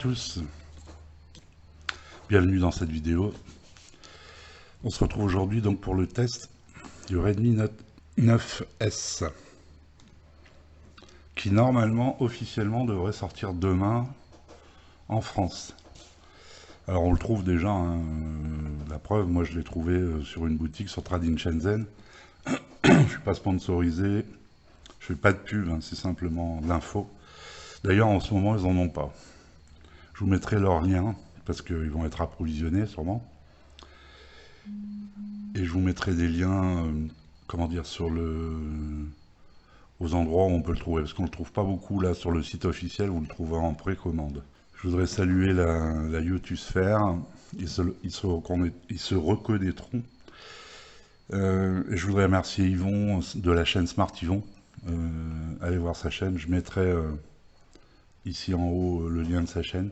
tous, bienvenue dans cette vidéo. On se retrouve aujourd'hui donc pour le test du Redmi Note 9S qui normalement officiellement devrait sortir demain en France. Alors on le trouve déjà, hein, la preuve, moi je l'ai trouvé sur une boutique sur Trade in Shenzhen. Je suis pas sponsorisé, je fais pas de pub, hein, c'est simplement de l'info. D'ailleurs en ce moment ils en ont pas. Je vous mettrai leurs liens parce qu'ils vont être approvisionnés sûrement. Et je vous mettrai des liens, comment dire, aux endroits où on peut le trouver. Parce qu'on ne le trouve pas beaucoup là sur le site officiel, vous le trouverez en précommande. Je voudrais saluer la Youtosphère. Ils se reconnaîtront. Et je voudrais remercier Yvon de la chaîne Smart Yvon. Allez voir sa chaîne. Je mettrai ici en haut le lien de sa chaîne.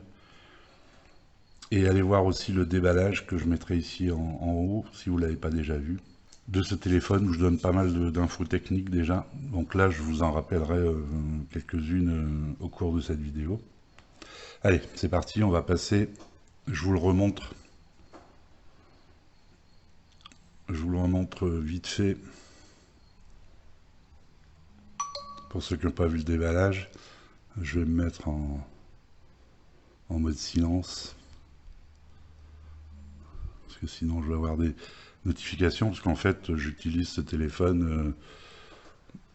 Et allez voir aussi le déballage que je mettrai ici en haut, si vous ne l'avez pas déjà vu, de ce téléphone où je donne pas mal d'infos techniques déjà. Donc là, je vous en rappellerai quelques-unes au cours de cette vidéo. Allez, c'est parti, on va passer, je vous le remontre. Je vous le remontre vite fait. Pour ceux qui n'ont pas vu le déballage, je vais me mettre en mode silence. Parce que sinon je vais avoir des notifications, parce qu'en fait j'utilise ce téléphone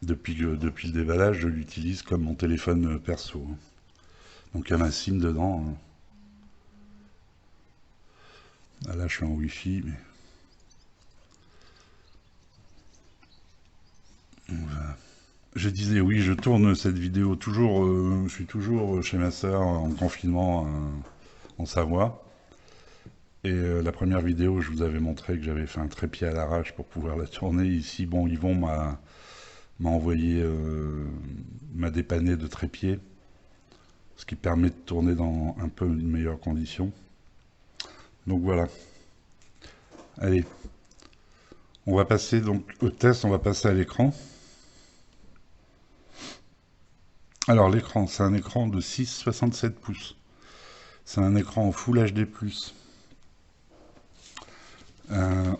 depuis le déballage, je l'utilise comme mon téléphone perso. Donc il y a ma SIM dedans. Ah, là je suis en Wi-Fi, mais... Voilà. Je disais oui, je tourne cette vidéo toujours, je suis toujours chez ma sœur en confinement en Savoie. Et la première vidéo, je vous avais montré que j'avais fait un trépied à l'arrache pour pouvoir la tourner. Ici, bon, Yvon m'a envoyé, m'a dépanné de trépied, ce qui permet de tourner dans un peu de meilleures conditions. Donc voilà. Allez, on va passer donc au test, on va passer à l'écran. Alors l'écran, c'est un écran de 6,67 pouces. C'est un écran en Full HD+.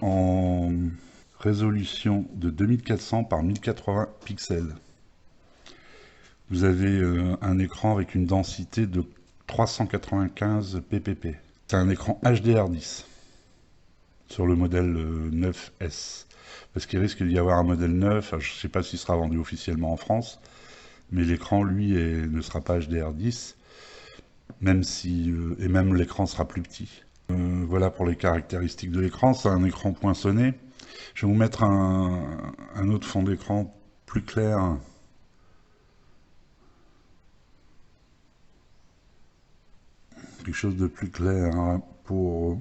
En résolution de 2400 par 1080 pixels. Vous avez un écran avec une densité de 395 ppp. C'est un écran HDR10 sur le modèle 9S. Parce qu'il risque d'y avoir un modèle 9, je ne sais pas s'il sera vendu officiellement en France, mais l'écran, lui, ne sera pas HDR10, même si, et même l'écran sera plus petit. Voilà pour les caractéristiques de l'écran, c'est un écran poinçonné. Je vais vous mettre un autre fond d'écran plus clair. Quelque chose de plus clair, hein, pour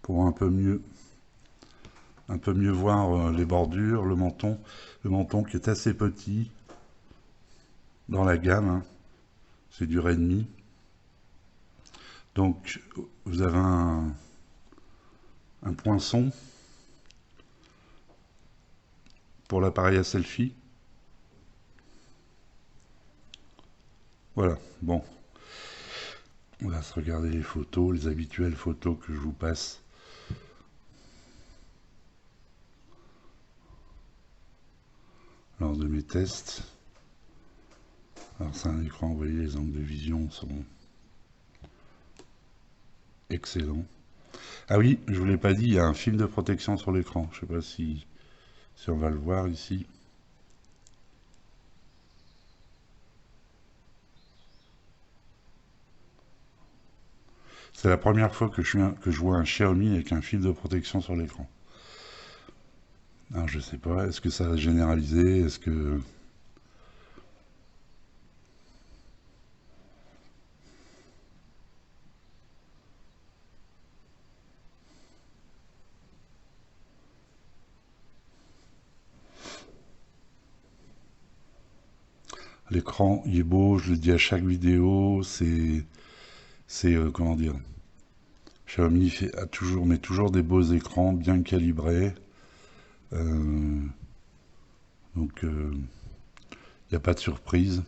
un peu mieux voir les bordures, le menton qui est assez petit dans la gamme, hein. C'est du Redmi. Donc vous avez un poinçon pour l'appareil à selfie. Voilà, bon. On va se regarder les photos, les habituelles photos que je vous passe. Lors de mes tests. Alors c'est un écran, vous voyez, les angles de vision sont excellents. Ah oui, je vous l'ai pas dit, il y a un film de protection sur l'écran. Je sais pas si on va le voir ici. C'est la première fois que je vois un Xiaomi avec un fil de protection sur l'écran. Alors je sais pas, est-ce que ça va généraliser, est-ce que... L'écran, il est beau, je le dis à chaque vidéo, comment dire, Xiaomi met toujours des beaux écrans bien calibrés. Donc, il n'y a pas de surprise.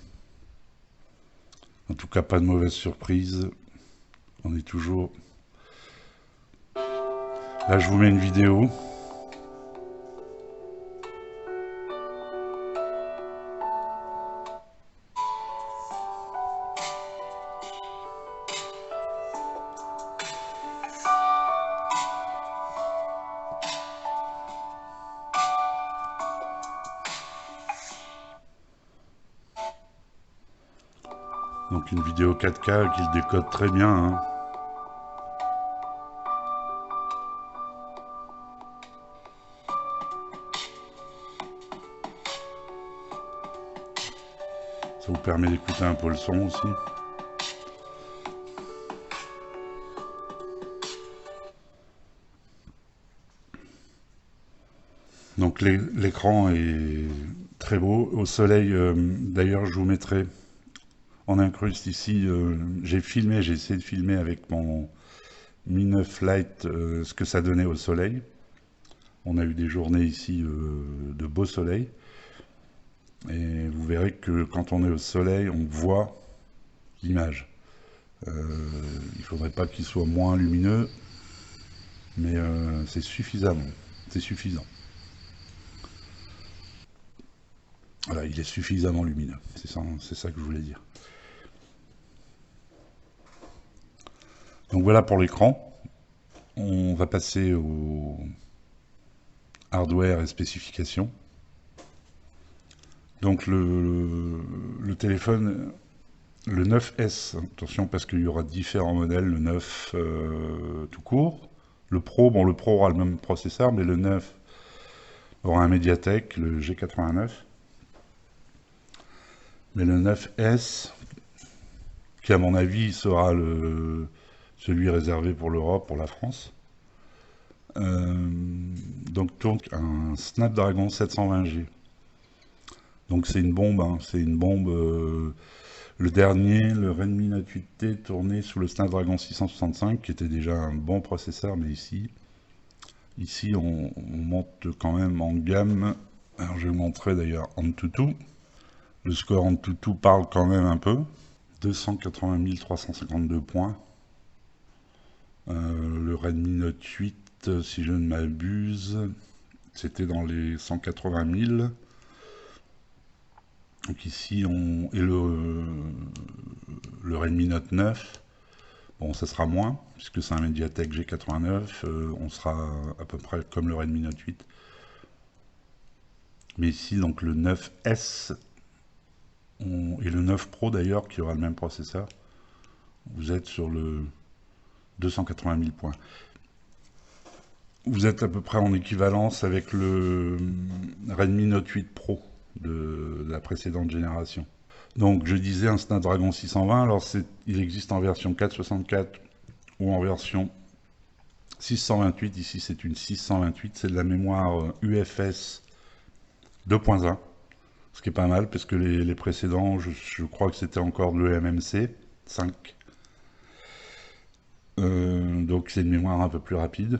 En tout cas, pas de mauvaise surprise. On est toujours... Là, je vous mets une vidéo. Donc une vidéo 4K qui le décode très bien, hein. Ça vous permet d'écouter un peu le son aussi. Donc l'écran est très beau. Au soleil, d'ailleurs, je vous mettrai en incruste ici. J'ai essayé de filmer avec mon Mi 9 Lite ce que ça donnait au soleil. On a eu des journées ici de beau soleil. Et vous verrez que quand on est au soleil, on voit l'image. Il ne faudrait pas qu'il soit moins lumineux, mais c'est suffisamment. C'est suffisant. Voilà, il est suffisamment lumineux. C'est ça que je voulais dire. Donc voilà pour l'écran. On va passer au hardware et spécifications. Donc le téléphone, le 9S, attention parce qu'il y aura différents modèles, le 9 tout court. Le Pro, bon le Pro aura le même processeur, mais le 9 aura un Mediatek, le G89. Mais le 9S, qui à mon avis sera celui réservé pour l'Europe, pour la France, donc tourne un Snapdragon 720G. Donc c'est une bombe, hein, c'est une bombe. Le dernier, le Redmi Note 8T, tourné sous le Snapdragon 665, qui était déjà un bon processeur, mais ici on monte quand même en gamme. Alors je vais vous montrer d'ailleurs AnTuTu. Le score AnTuTu parle quand même un peu. 280 352 points. Le Redmi Note 8, si je ne m'abuse, c'était dans les 180 000. Donc ici, et le Redmi Note 9, bon, ça sera moins, puisque c'est un Mediatek G89, on sera à peu près comme le Redmi Note 8. Mais ici, donc le 9S, et le 9 Pro d'ailleurs, qui aura le même processeur, vous êtes sur le 280 000 points. Vous êtes à peu près en équivalence avec le Redmi Note 8 Pro de la précédente génération. Donc je disais un Snapdragon 620, alors il existe en version 464 ou en version 628, ici c'est une 628, c'est de la mémoire UFS 2.1, ce qui est pas mal parce que les précédents, je crois que c'était encore de l'eMMC 5. Donc c'est une mémoire un peu plus rapide.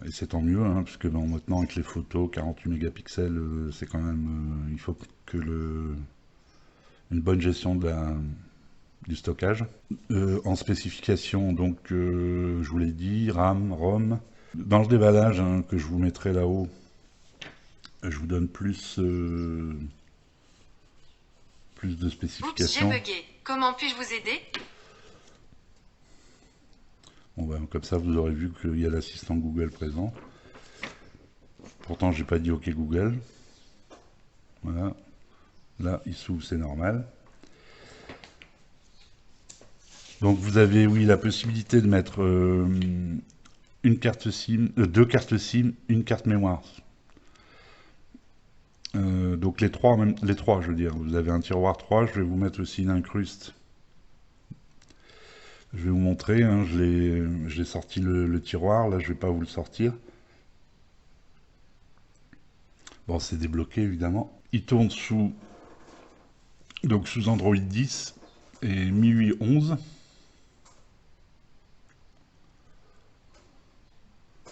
Et c'est tant mieux, hein, parce que bon, maintenant avec les photos, 48 mégapixels, c'est quand même... il faut que une bonne gestion du stockage. En spécification, donc, je vous l'ai dit, RAM, ROM. Dans le déballage, hein, que je vous mettrai là-haut, je vous donne plus de spécifications. Oups, j'ai bugué. Comment puis-je vous aider? Bon, ben, comme ça, vous aurez vu qu'il y a l'assistant Google présent. Pourtant, j'ai pas dit OK Google. Voilà. Là, il s'ouvre, c'est normal. Donc, vous avez, oui, la possibilité de mettre une carte SIM, deux cartes SIM, une carte mémoire. Donc, les trois, je veux dire. Vous avez un tiroir 3. Je vais vous mettre aussi une incruste. Je vais vous montrer, hein, j'ai sorti le tiroir, là je vais pas vous le sortir. Bon, c'est débloqué évidemment. Il tourne sous Android 10 et MIUI 11.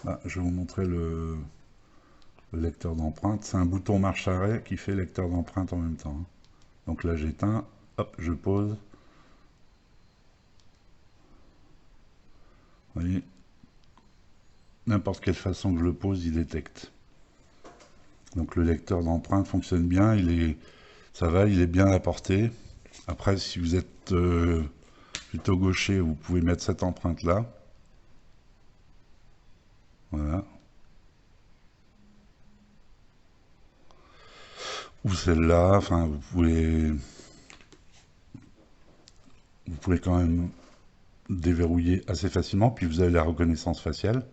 Là, je vais vous montrer le lecteur d'empreintes. C'est un bouton marche-arrêt qui fait lecteur d'empreintes en même temps, hein. Donc là j'éteins, hop, je pose. Vous voyez, n'importe quelle façon que je le pose, il détecte. Donc le lecteur d'empreintes fonctionne bien, ça va, il est bien à portée. Après, si vous êtes plutôt gaucher, vous pouvez mettre cette empreinte là. Voilà. Ou celle-là, enfin vous pouvez quand même déverrouiller assez facilement, puis vous avez la reconnaissance faciale.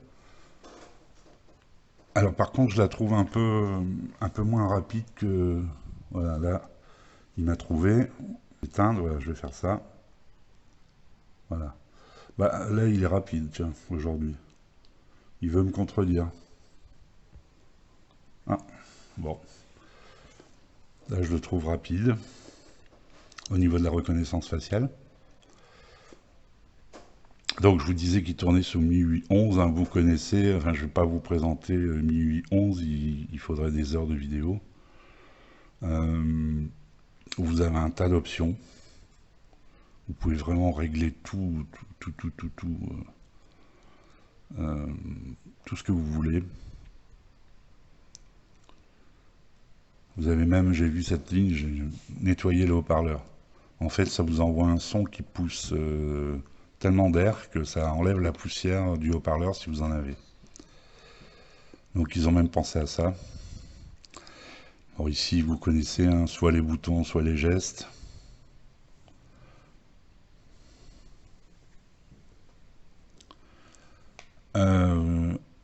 Alors par contre, je la trouve un peu moins rapide que... Voilà, là, il m'a trouvé. Éteindre, voilà, je vais faire ça. Voilà. Bah, là, il est rapide, tiens, aujourd'hui. Il veut me contredire. Ah, bon. Là, je le trouve rapide au niveau de la reconnaissance faciale. Donc, je vous disais qu'il tournait sous MIUI 11. Hein, vous connaissez, enfin, je ne vais pas vous présenter MIUI 11, il faudrait des heures de vidéo. Vous avez un tas d'options. Vous pouvez vraiment régler tout ce que vous voulez. Vous avez même, j'ai vu cette ligne, j'ai nettoyé le haut-parleur. En fait, ça vous envoie un son qui pousse tellement d'air que ça enlève la poussière du haut-parleur si vous en avez. Donc ils ont même pensé à ça. Alors ici, vous connaissez, hein, soit les boutons, soit les gestes.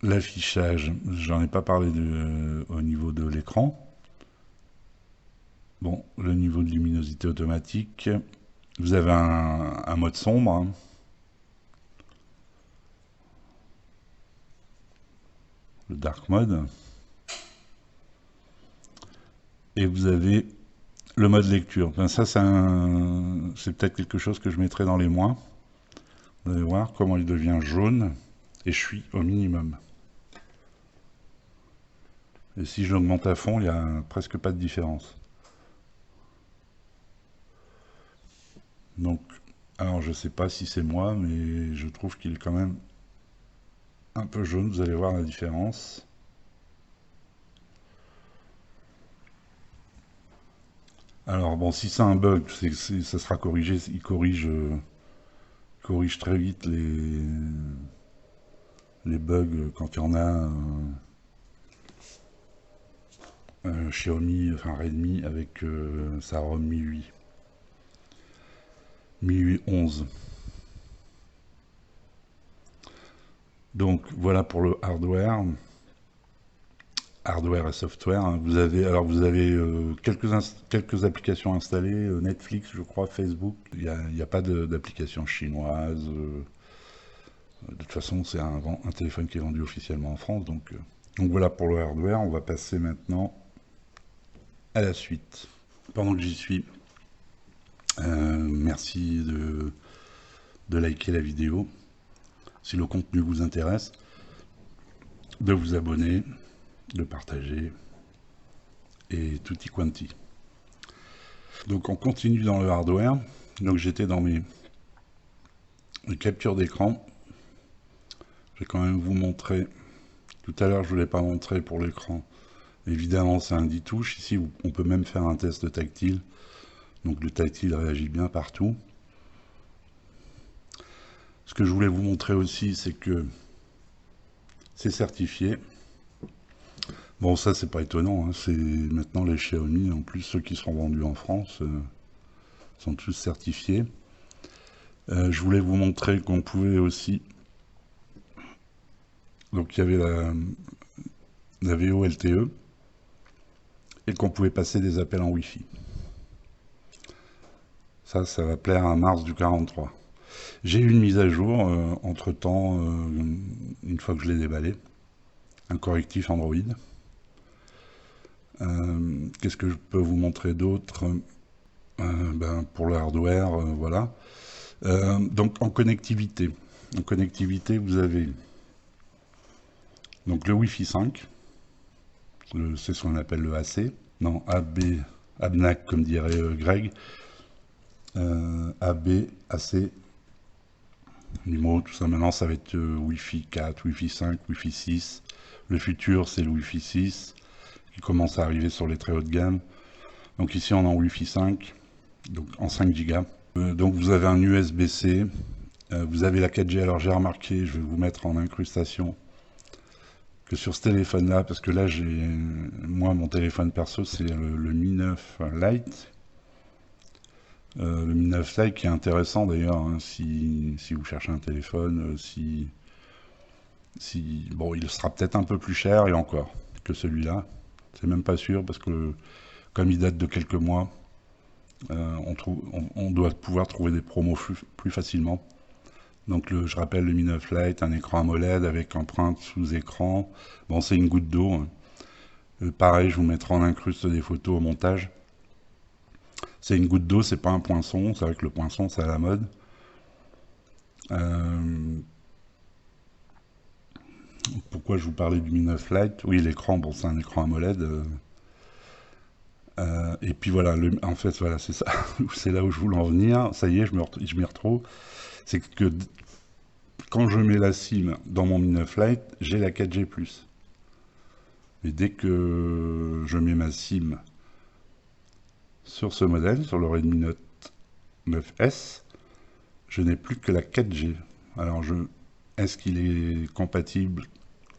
L'affichage, j'en ai pas parlé au niveau de l'écran. Bon, le niveau de luminosité automatique. Vous avez un mode sombre. Hein. Le dark mode. Et vous avez le mode lecture. Enfin, ça, c'est peut-être quelque chose que je mettrai dans les moins. Vous allez voir comment il devient jaune. Et je suis au minimum. Et si je l'augmente à fond, il n'y a presque pas de différence. Donc, alors je sais pas si c'est moi, mais je trouve qu'il est quand même un peu jaune. Vous allez voir la différence. Alors bon, si c'est un bug, ça sera corrigé. Il corrige très vite les bugs quand il y en a. Xiaomi, enfin Redmi avec sa ROM MIUI. MIUI 11. Donc voilà pour le hardware. Hardware et software. Hein. Vous avez quelques applications installées, Netflix, je crois, Facebook. Il n'y a pas d'application chinoise. De toute façon, c'est un téléphone qui est vendu officiellement en France. Donc voilà pour le hardware. On va passer maintenant à la suite. Pendant que j'y suis, merci de liker la vidéo. Si le contenu vous intéresse, de vous abonner, de partager et tutti quanti. Donc on continue dans le hardware. Donc j'étais dans mes captures d'écran. Je vais quand même vous montrer. Tout à l'heure je ne vous l'ai pas montré pour l'écran. Évidemment c'est un 10 touches. Ici on peut même faire un test tactile. Donc le tactile réagit bien partout. Ce que je voulais vous montrer aussi, c'est que c'est certifié. Bon, ça, c'est pas étonnant. Hein. C'est maintenant les Xiaomi, en plus ceux qui seront vendus en France, sont tous certifiés. Je voulais vous montrer qu'on pouvait aussi... Donc, il y avait la VoLTE et qu'on pouvait passer des appels en Wi-Fi. Ça va plaire à Mars du 43. J'ai eu une mise à jour, entre-temps, une fois que je l'ai déballé. Un correctif Android. Qu'est-ce que je peux vous montrer d'autre pour le hardware, voilà. Donc en connectivité, vous avez donc le Wi-Fi 5, c'est ce qu'on appelle le AC, non AB, ABNAC comme dirait Greg, AB, AC, numéro, tout ça. Maintenant, ça va être Wi-Fi 4, Wi-Fi 5, Wi-Fi 6. Le futur, c'est le Wi-Fi 6 qui commence à arriver sur les très hautes gammes. Donc ici, on est en Wi-Fi 5, donc en 5 Go. Donc vous avez un USB-C, vous avez la 4G. Alors j'ai remarqué, je vais vous mettre en incrustation, que sur ce téléphone-là, parce que là, moi, mon téléphone perso, c'est le Mi 9 Lite. Le Mi 9 Lite qui est intéressant d'ailleurs, hein, si vous cherchez un téléphone, bon, il sera peut-être un peu plus cher et encore que celui-là. C'est même pas sûr parce que comme il date de quelques mois, on doit pouvoir trouver des promos plus facilement. Donc je rappelle le Mi 9 Lite, un écran AMOLED avec empreinte sous écran. Bon, c'est une goutte d'eau. Pareil, je vous mettrai en incruste des photos au montage. C'est une goutte d'eau, c'est pas un poinçon. C'est vrai que le poinçon, c'est à la mode. Pourquoi je vous parlais du Mi 9 Lite? Oui, l'écran, bon, c'est un écran AMOLED. Et puis voilà, en fait, voilà, c'est ça. C'est là où je voulais en venir. Ça y est, je m'y retrouve. C'est que quand je mets la SIM dans mon Mi 9 Lite, j'ai la 4G+. Mais dès que je mets ma SIM sur ce modèle, sur le Redmi Note 9S, je n'ai plus que la 4G. Alors, est-ce qu'il est compatible?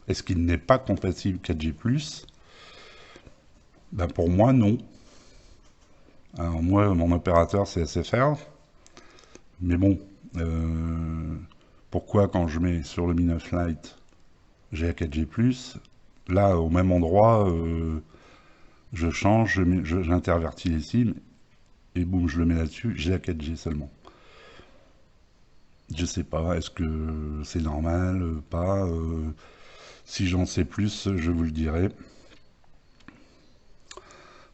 Est-ce qu'il n'est pas compatible 4G+? Ben pour moi, non. Alors moi, mon opérateur, c'est SFR. Mais bon, pourquoi quand je mets sur le Mi 9 Lite, j'ai la 4G+, là, au même endroit, je change, j'intervertis les SIM, et boum, je le mets là-dessus, j'ai la 4G seulement. Je sais pas, est-ce que c'est normal, pas si j'en sais plus, je vous le dirai.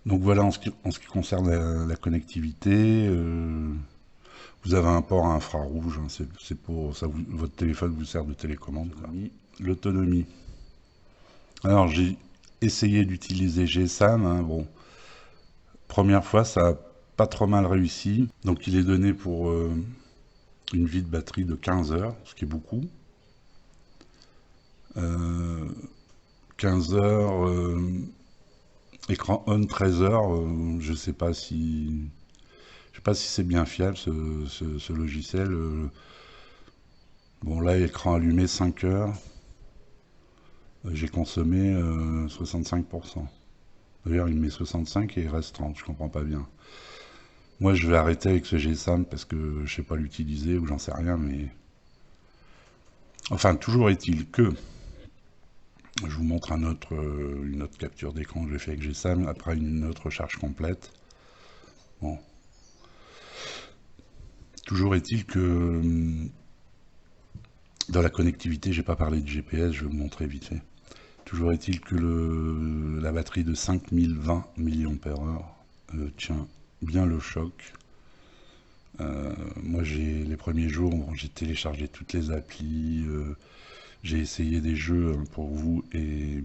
Donc voilà, en ce qui concerne la connectivité, vous avez un port à infrarouge, hein, c'est pour ça, votre téléphone vous sert de télécommande. L'autonomie. Alors j'ai essayé d'utiliser GSM, hein, bon, première fois ça a pas trop mal réussi, donc il est donné pour une vie de batterie de 15 heures, ce qui est beaucoup. 15 heures, écran on 13 heures, je sais pas si c'est bien fiable ce logiciel. Bon là, écran allumé 5 heures, j'ai consommé 65%. D'ailleurs il met 65 et il reste 30, je comprends pas bien. Moi je vais arrêter avec ce GSM parce que je sais pas l'utiliser ou j'en sais rien, mais... Enfin, toujours est-il que... Je vous montre une autre capture d'écran que j'ai fait avec GSM, après une autre charge complète. Bon. Toujours est-il que dans la connectivité, j'ai pas parlé de GPS, je vais vous montrer vite fait. Toujours est-il que la batterie de 5020 mAh tient bien le choc. Moi, les premiers jours, bon, j'ai téléchargé toutes les applis, j'ai essayé des jeux hein, pour vous, et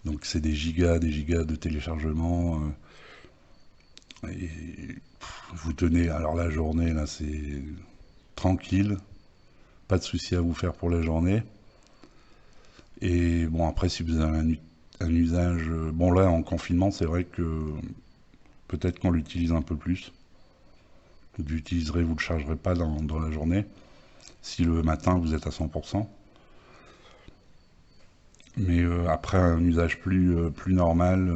donc c'est des gigas de téléchargement. Et vous tenez, alors la journée, là, c'est tranquille, pas de souci à vous faire pour la journée. Et bon, après, si vous avez un usage... Bon, là, en confinement, c'est vrai que peut-être qu'on l'utilise un peu plus. Vous l'utiliserez, vous ne le chargerez pas dans la journée, si le matin, vous êtes à 100%. Mais après, un usage plus normal,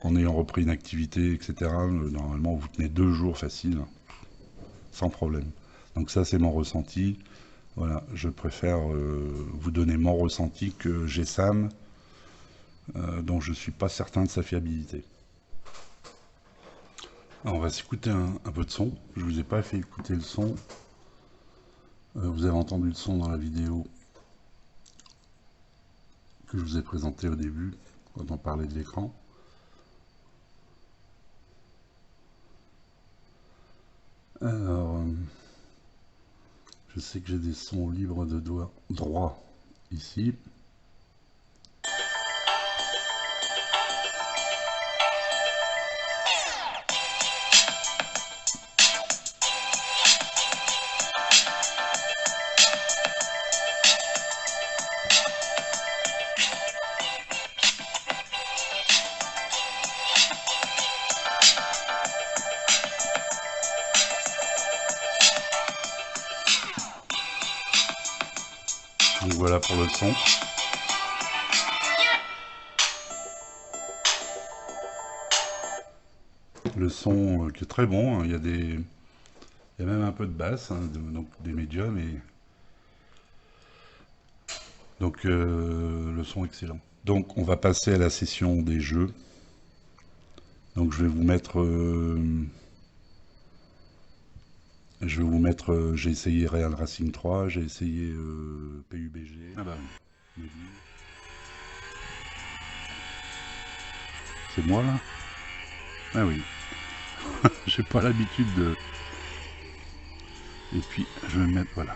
en ayant repris une activité, etc., normalement, vous tenez 2 jours facile, sans problème. Donc ça, c'est mon ressenti. Voilà, je préfère vous donner mon ressenti que GSM, dont je ne suis pas certain de sa fiabilité. Alors, on va s'écouter un peu de son. Je ne vous ai pas fait écouter le son. Vous avez entendu le son dans la vidéo que je vous ai présentée au début, quand on parlait de l'écran. Alors, je sais que j'ai des sons libres de droit ici. Donc voilà pour le son. Le son qui est très bon, hein. Il y a même un peu de basse, hein, donc des médiums, et donc le son excellent. Donc on va passer à la session des jeux. Donc j'ai essayé Real Racing 3, j'ai essayé PUBG. Ah bah, c'est moi là? Ah oui, j'ai pas l'habitude de... Et puis je vais me mettre, voilà.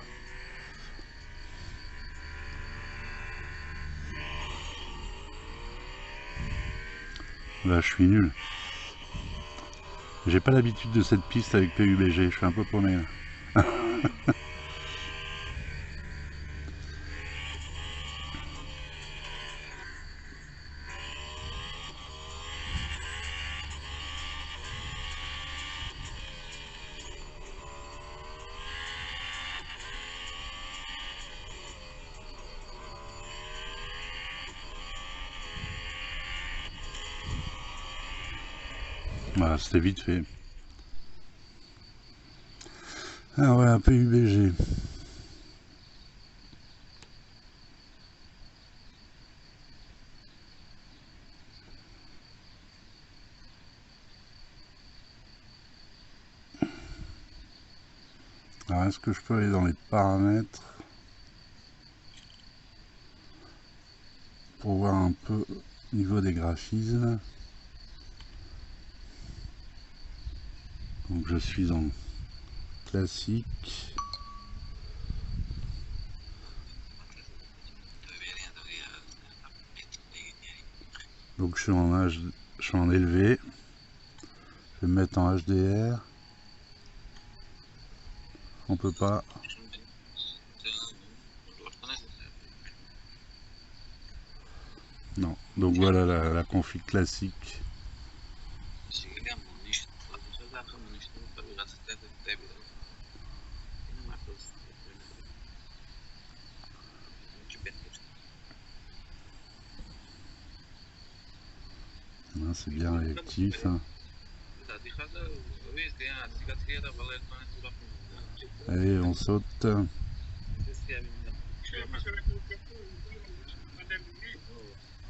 Là je suis nul. J'ai pas l'habitude de cette piste avec PUBG, je suis un peu paumé là. Voilà, c'était vite fait. Ah ouais, un PUBG. Alors est-ce que je peux aller dans les paramètres pour voir un peu au niveau des graphismes? Donc je suis en classique. Donc je suis en élevé. Je vais me mettre en HDR. On peut pas. Non. Donc voilà la config classique. C'est bien réactif. Hein. Allez, on saute.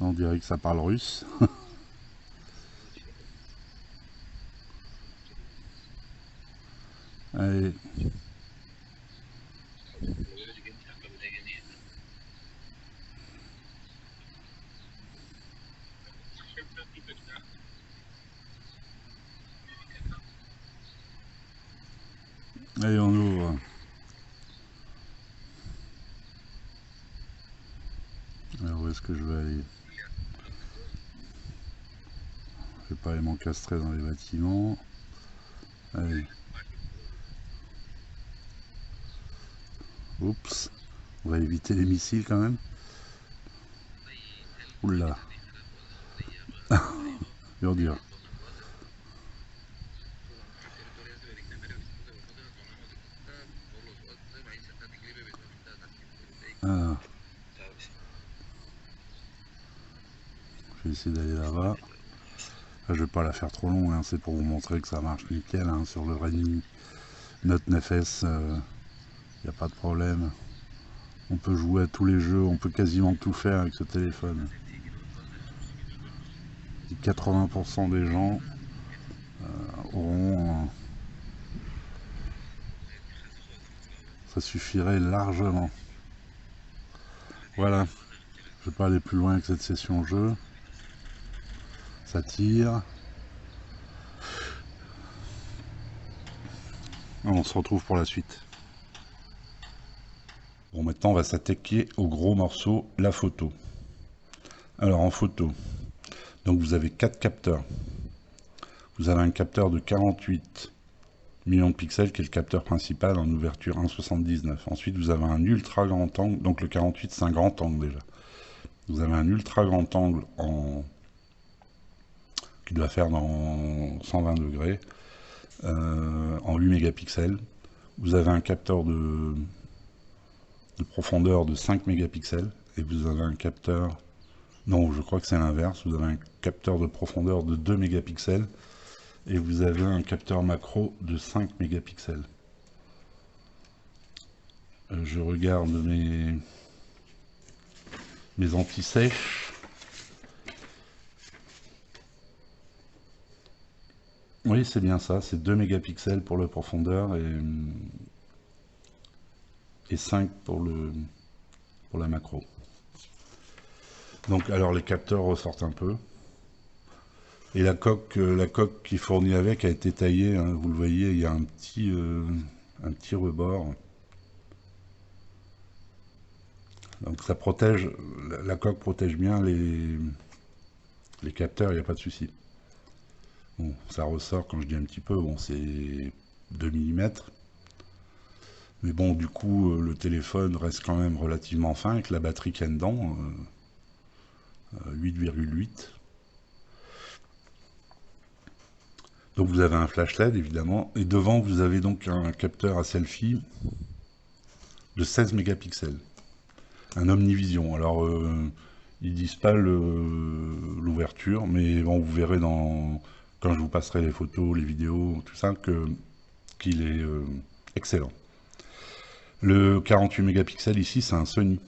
On dirait que ça parle russe. Allez. Allez, on ouvre. Alors où est-ce que je vais aller? Je vais pas aller m'encastrer dans les bâtiments. Allez. Oups. On va éviter les missiles quand même. Oula. Dur dur. Ah. Je vais essayer d'aller là-bas. Je vais pas la faire trop longue, hein. C'est pour vous montrer que ça marche nickel, hein. Sur le Redmi Note 9S, il n'y a pas de problème. On peut jouer à tous les jeux, on peut quasiment tout faire avec ce téléphone. Et 80% des gens auront... ça suffirait largement. Voilà. Je vais pas aller plus loin avec cette session jeu. Ça tire. On se retrouve pour la suite. Bon, maintenant on va s'attaquer au gros morceau, la photo. Alors en photo, donc vous avez 4 capteurs. Vous avez un capteur de 48 millions de pixels qui est le capteur principal en ouverture 1,79. Ensuite vous avez un ultra grand angle, donc le 48 c'est un grand angle déjà. Vous avez un ultra grand angle qui doit faire dans 120 degrés en 8 mégapixels. Vous avez un capteur de de profondeur de 5 mégapixels et vous avez un capteur, non je crois que c'est l'inverse, vous avez un capteur de profondeur de 2 mégapixels et vous avez un capteur macro de 5 mégapixels. Je regarde mes anti-sèches. Oui, c'est bien ça, c'est 2 mégapixels pour la profondeur et 5 pour la macro. Donc alors les capteurs ressortent un peu. Et la coque qui est fournie avec a été taillée, hein, vous le voyez, il y a un petit rebord. Donc ça protège, la coque protège bien les capteurs, il n'y a pas de souci. Bon, ça ressort, quand je dis un petit peu, bon c'est 2 mm. Mais bon, du coup, le téléphone reste quand même relativement fin, avec la batterie qu'il y a dedans, 8,8. Donc vous avez un flash LED évidemment, et devant vous avez donc un capteur à selfie de 16 mégapixels, un Omnivision. Alors ils disent pas l'ouverture, mais bon vous verrez quand je vous passerai les photos, les vidéos, tout ça, qu'il est excellent. Le 48 mégapixels ici c'est un Sony,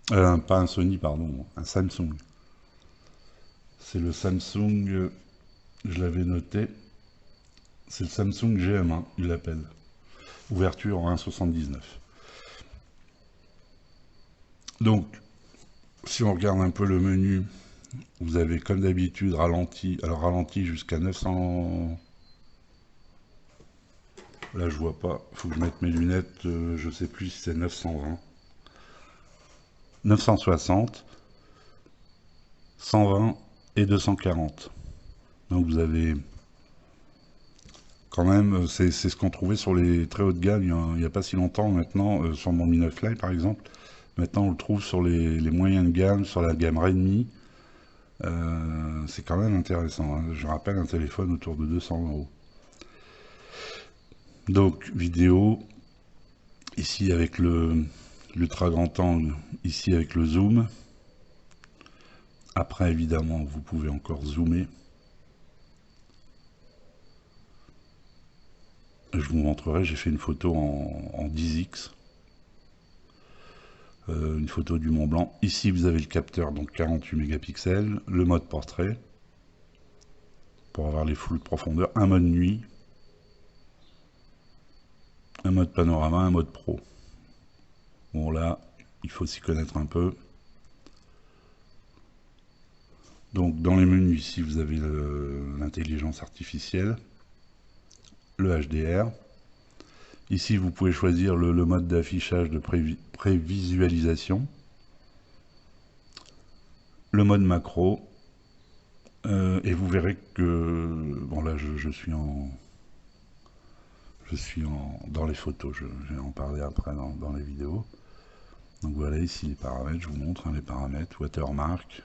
pas un Sony pardon, un Samsung. C'est le Samsung. Je l'avais noté, c'est le Samsung GM1, il l'appelle. Ouverture en 1,79. Donc, si on regarde un peu le menu, vous avez comme d'habitude ralenti, alors ralenti jusqu'à 900... Là je vois pas, faut que je mette mes lunettes, je sais plus si c'est 920. 960, 120 et 240. Donc vous avez quand même, c'est ce qu'on trouvait sur les très haut de gamme il n'y a pas si longtemps maintenant, sur mon Mi 9 Lite par exemple. Maintenant on le trouve sur les moyens de gamme, sur la gamme Redmi. C'est quand même intéressant, hein. Je rappelle un téléphone autour de 200 €. Donc vidéo, ici avec l'ultra grand angle, ici avec le zoom. Après évidemment vous pouvez encore zoomer. Je vous montrerai, j'ai fait une photo en 10x. Une photo du Mont Blanc. Ici vous avez le capteur, donc 48 mégapixels, le mode portrait, pour avoir les full profondeur, un mode nuit, un mode panorama, un mode pro. Bon là, il faut s'y connaître un peu. Donc dans les menus ici vous avez l'intelligence artificielle, le HDR. Ici vous pouvez choisir le mode d'affichage de prévisualisation, le mode macro, et vous verrez que bon là je suis dans les photos, je vais en parler après dans les vidéos. Donc voilà ici les paramètres, je vous montre hein, les paramètres, watermark.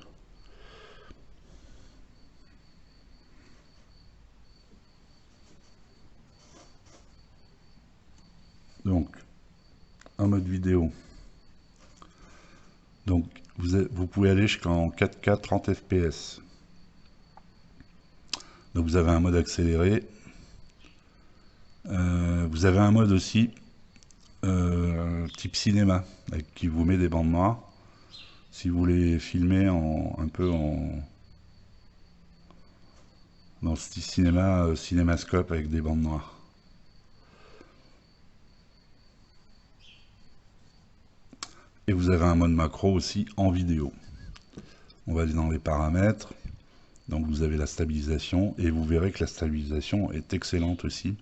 Donc, en mode vidéo, donc vous pouvez aller jusqu'en 4K 30 fps. Donc vous avez un mode accéléré. Vous avez un mode aussi type cinéma, qui vous met des bandes noires. Si vous voulez filmer un peu dans ce style cinéma, cinémascope avec des bandes noires. Et vous avez un mode macro aussi en vidéo. On va aller dans les paramètres. Donc vous avez la stabilisation et vous verrez que la stabilisation est excellente aussi.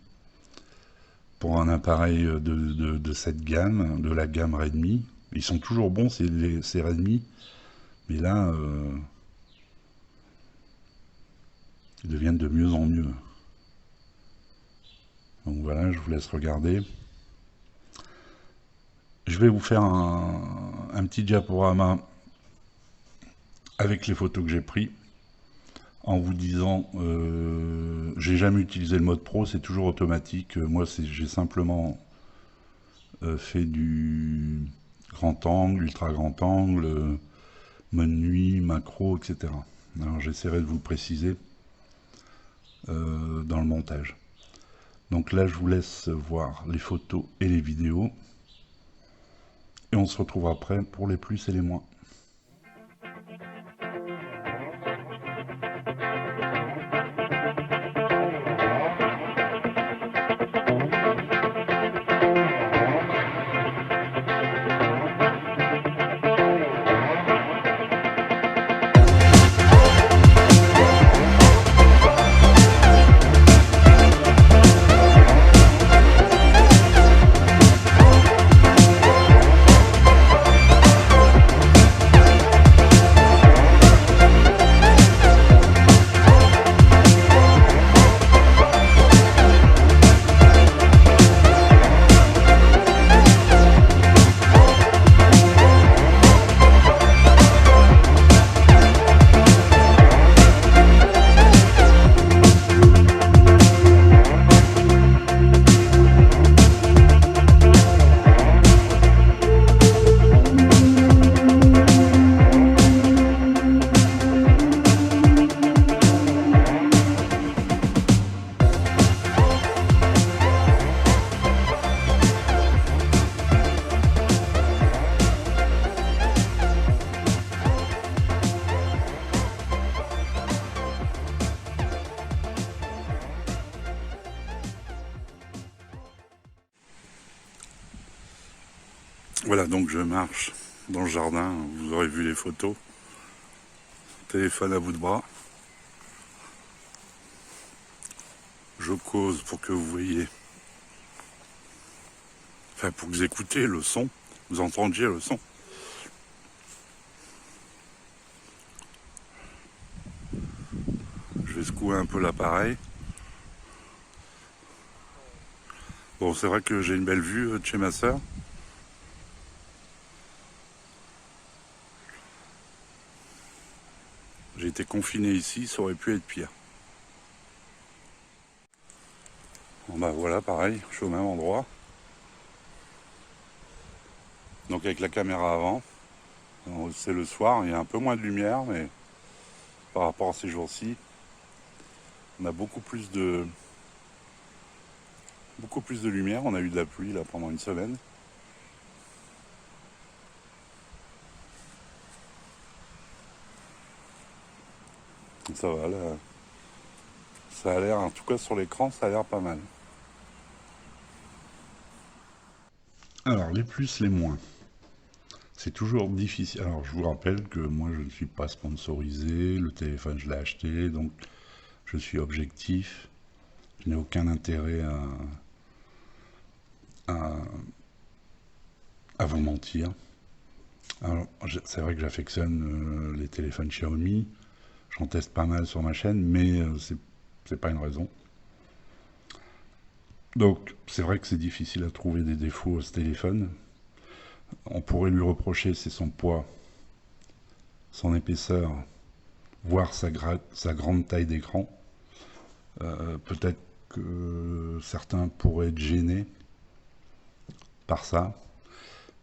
Pour un appareil de cette gamme, de la gamme Redmi. Ils sont toujours bons ces Redmi. Mais là, ils deviennent de mieux en mieux. Donc voilà, je vous laisse regarder. Je vais vous faire un petit diaporama avec les photos que j'ai prises, en vous disant, j'ai jamais utilisé le mode pro, c'est toujours automatique. Moi, j'ai simplement fait du grand angle, ultra grand angle, mode nuit, macro, etc. Alors j'essaierai de vous le préciser dans le montage. Donc là je vous laisse voir les photos et les vidéos. Et on se retrouve après pour les plus et les moins. Voilà, donc je marche dans le jardin, vous aurez vu les photos. Téléphone à bout de bras. Je cause pour que vous voyez, enfin pour que vous écoutiez le son, vous entendiez le son. Je vais secouer un peu l'appareil. Bon, c'est vrai que j'ai une belle vue de chez ma sœur. J'ai été confiné ici, ça aurait pu être pire. Bon bah voilà, pareil, je suis au même endroit. Donc avec la caméra avant. C'est le soir, il y a un peu moins de lumière, mais par rapport à ces jours-ci, on a beaucoup plus de lumière. On a eu de la pluie là pendant une semaine. Ça va là. Ça a l'air, en tout cas sur l'écran, ça a l'air pas mal. Alors les plus, les moins. C'est toujours difficile. Alors je vous rappelle que moi je ne suis pas sponsorisé, le téléphone je l'ai acheté, donc je suis objectif. Je n'ai aucun intérêt à vous mentir. Alors c'est vrai que j'affectionne les téléphones Xiaomi. J'en teste pas mal sur ma chaîne, mais c'est pas une raison. Donc c'est vrai que c'est difficile à trouver des défauts à ce téléphone. On pourrait lui reprocher c'est son poids, son épaisseur, voire sa grande taille d'écran. Peut-être que certains pourraient être gênés par ça.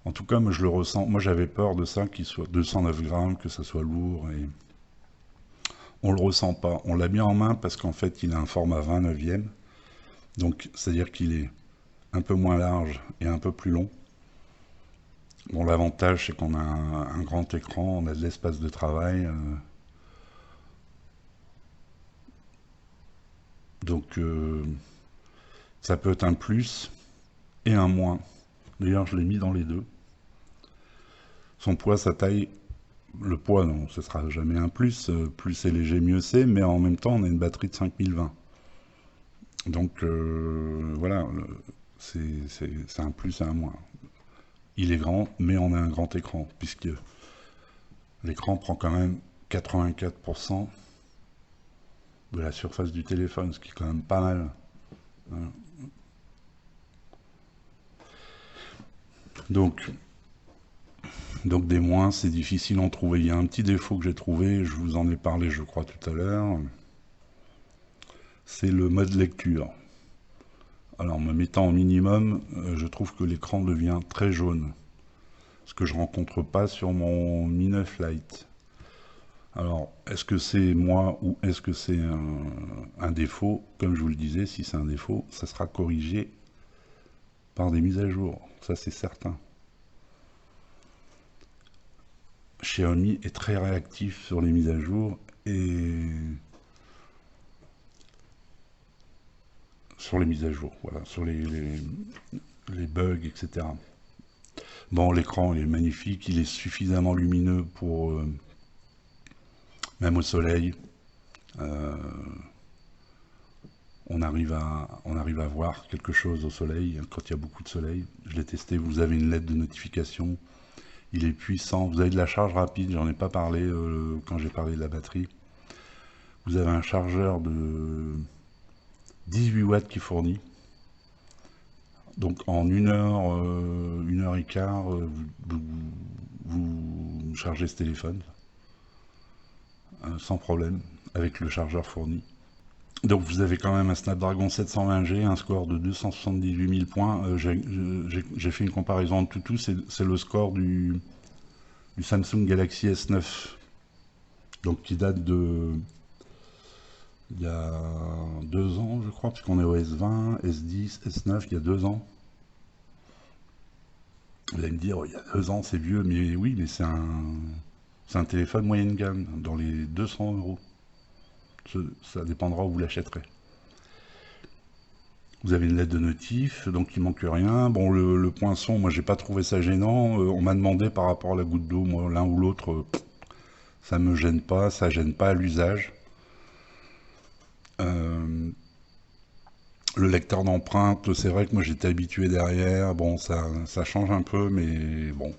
En tout cas, moi je le ressens. Moi j'avais peur de ça, qu'il soit 209 grammes, que ça soit lourd. Et on le ressent pas. On l'a mis en main parce qu'en fait il a un format 29e. Donc c'est-à-dire qu'il est un peu moins large et un peu plus long. Bon, l'avantage c'est qu'on a un grand écran, on a de l'espace de travail. Donc ça peut être un plus et un moins. D'ailleurs je l'ai mis dans les deux. Son poids, sa taille, le poids non, ce sera jamais un plus. Plus c'est léger, mieux c'est, mais en même temps on a une batterie de 5020. Donc voilà, c'est un plus et un moins. Il est grand, mais on a un grand écran, puisque l'écran prend quand même 84% de la surface du téléphone, ce qui est quand même pas mal. Voilà. Donc des moins, c'est difficile à en trouver. Il y a un petit défaut que j'ai trouvé, je vous en ai parlé je crois tout à l'heure, c'est le mode lecture. Alors, en me mettant au minimum, je trouve que l'écran devient très jaune. Ce que je rencontre pas sur mon Mi 9 Lite. Alors, est-ce que c'est moi ou est-ce que c'est un défaut? Comme je vous le disais, si c'est un défaut, ça sera corrigé par des mises à jour. Ça, c'est certain. Xiaomi est très réactif sur les mises à jour et sur les mises à jour, voilà, sur les bugs, etc. Bon, l'écran il est magnifique, il est suffisamment lumineux pour même au soleil, euh, on arrive à voir quelque chose au soleil quand il y a beaucoup de soleil. Je l'ai testé, vous avez une lettre de notification, il est puissant, vous avez de la charge rapide, j'en ai pas parlé quand j'ai parlé de la batterie. Vous avez un chargeur de 18 watts qui fournit. Donc en une heure et quart, vous chargez ce téléphone sans problème avec le chargeur fourni. Donc vous avez quand même un Snapdragon 720G, un score de 278 000 points. J'ai fait une comparaison en tout, c'est le score du Samsung Galaxy S9, donc qui date de il y a 2 ans, je crois, puisqu'on est au S20, S10, S9, il y a 2 ans. Vous allez me dire, oh, il y a 2 ans, c'est vieux, mais oui, mais c'est un téléphone moyenne gamme, dans les 200 euros. Ça dépendra où vous l'achèterez. Vous avez une lettre de notif, donc il manque rien. Bon, le poinçon, moi j'ai pas trouvé ça gênant. On m'a demandé par rapport à la goutte d'eau, moi l'un ou l'autre, ça me gêne pas, ça gêne pas à l'usage. Le lecteur d'empreintes, c'est vrai que moi j'étais habitué derrière, bon ça change un peu, mais bon,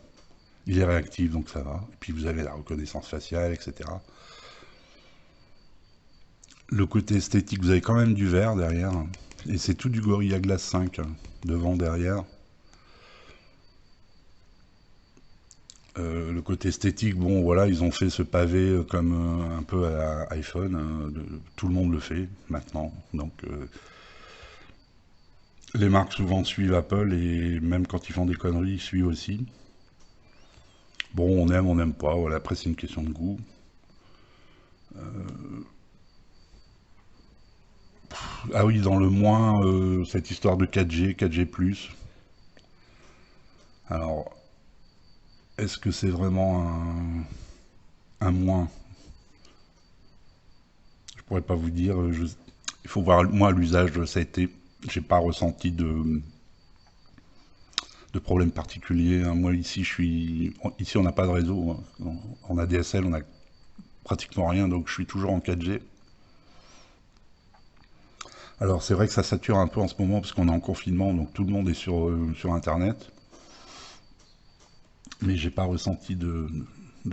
il est réactif donc ça va. Et puis vous avez la reconnaissance faciale, etc. Le côté esthétique, vous avez quand même du vert derrière, et c'est tout du Gorilla Glass 5, devant, derrière. Le côté esthétique, bon voilà, ils ont fait ce pavé comme un peu à iPhone, tout le monde le fait maintenant, donc les marques souvent suivent Apple et même quand ils font des conneries, ils suivent aussi. Bon, on n'aime pas, voilà, après c'est une question de goût. Ah oui, dans le moins, cette histoire de 4G, 4G+. Alors, est-ce que c'est vraiment un moins? Je pourrais pas vous dire. Il faut voir, moi, l'usage, ça a été. J'ai pas ressenti de problème particulier, hein. Moi, ici, ici, on n'a pas de réseau, hein. En ADSL, on a pratiquement rien, donc je suis toujours en 4G. Alors, c'est vrai que ça sature un peu en ce moment parce qu'on est en confinement, donc tout le monde est sur Internet. Mais j'ai pas ressenti de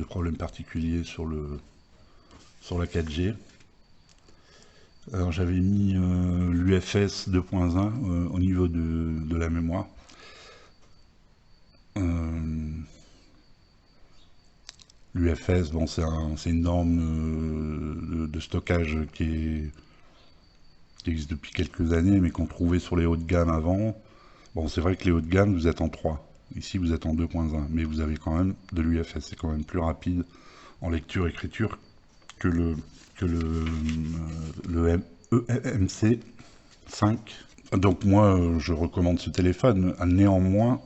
problème particulier sur la 4G. Alors j'avais mis l'UFS 2.1 au niveau de la mémoire. L'UFS, bon, c'est une norme de stockage qui existe depuis quelques années, mais qu'on trouvait sur les hauts de gamme avant. Bon, c'est vrai que les hauts de gamme, vous êtes en 3. Ici, vous êtes en 2.1, mais vous avez quand même de l'UFS. C'est quand même plus rapide en lecture-écriture que le EMC 5. Donc moi, je recommande ce téléphone. Néanmoins,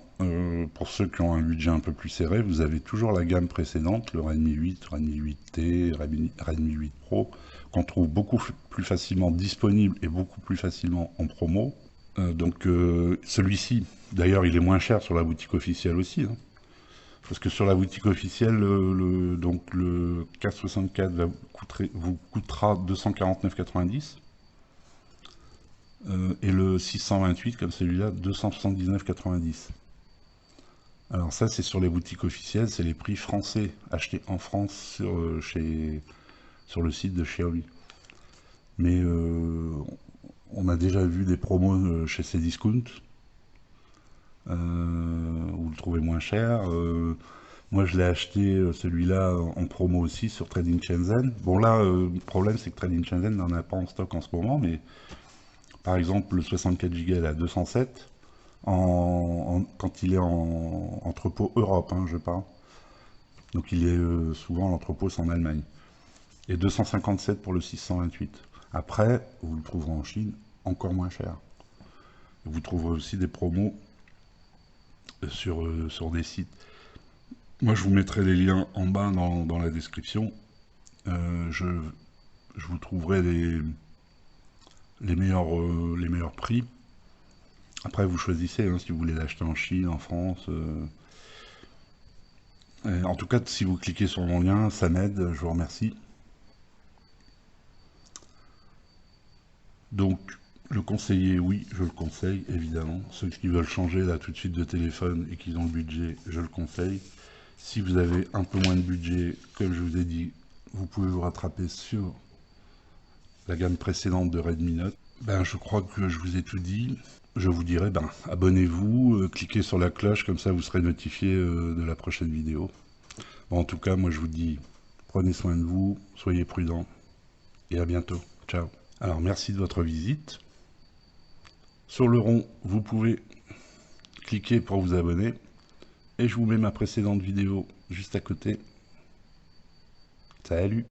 pour ceux qui ont un budget un peu plus serré, vous avez toujours la gamme précédente, le Redmi 8, Redmi 8T, Redmi 8 Pro, qu'on trouve beaucoup plus facilement disponible et beaucoup plus facilement en promo. Donc celui-ci, d'ailleurs, il est moins cher sur la boutique officielle aussi, hein. Parce que sur la boutique officielle, donc le K64 vous coûtera 249,90 et le 628 comme celui-là 279,90. Alors ça c'est sur les boutiques officielles, c'est les prix français achetés en France sur le site de Xiaomi. Mais on a déjà vu des promos chez Cdiscount où vous le trouvez moins cher. Moi, je l'ai acheté celui-là en promo aussi sur Trading Shenzhen. Bon, là, le problème, c'est que Trading Shenzhen n'en a pas en stock en ce moment, mais Par exemple, le 64 Go est à 207 quand il est en entrepôt Europe, hein, je parle. Donc il est souvent l'entrepôt, c'est en Allemagne. Et 257 pour le 628. Après, vous le trouverez en Chine encore moins cher. Vous trouverez aussi des promos sur des sites. Moi, je vous mettrai les liens en bas dans la description. Je vous trouverai les meilleurs prix. Après, vous choisissez hein, si vous voulez l'acheter en Chine, en France. En tout cas, si vous cliquez sur mon lien, ça m'aide, je vous remercie. Donc, le conseiller, oui, je le conseille, évidemment. Ceux qui veulent changer là tout de suite de téléphone et qui ont le budget, je le conseille. Si vous avez un peu moins de budget, comme je vous ai dit, vous pouvez vous rattraper sur la gamme précédente de Redmi Note. Ben, je crois que je vous ai tout dit. Je vous dirai, ben, abonnez-vous, cliquez sur la cloche, comme ça vous serez notifié de la prochaine vidéo. Bon, en tout cas, moi je vous dis, prenez soin de vous, soyez prudents, et à bientôt. Ciao. Alors, merci de votre visite. Sur le rond, vous pouvez cliquer pour vous abonner. Et je vous mets ma précédente vidéo juste à côté. Salut!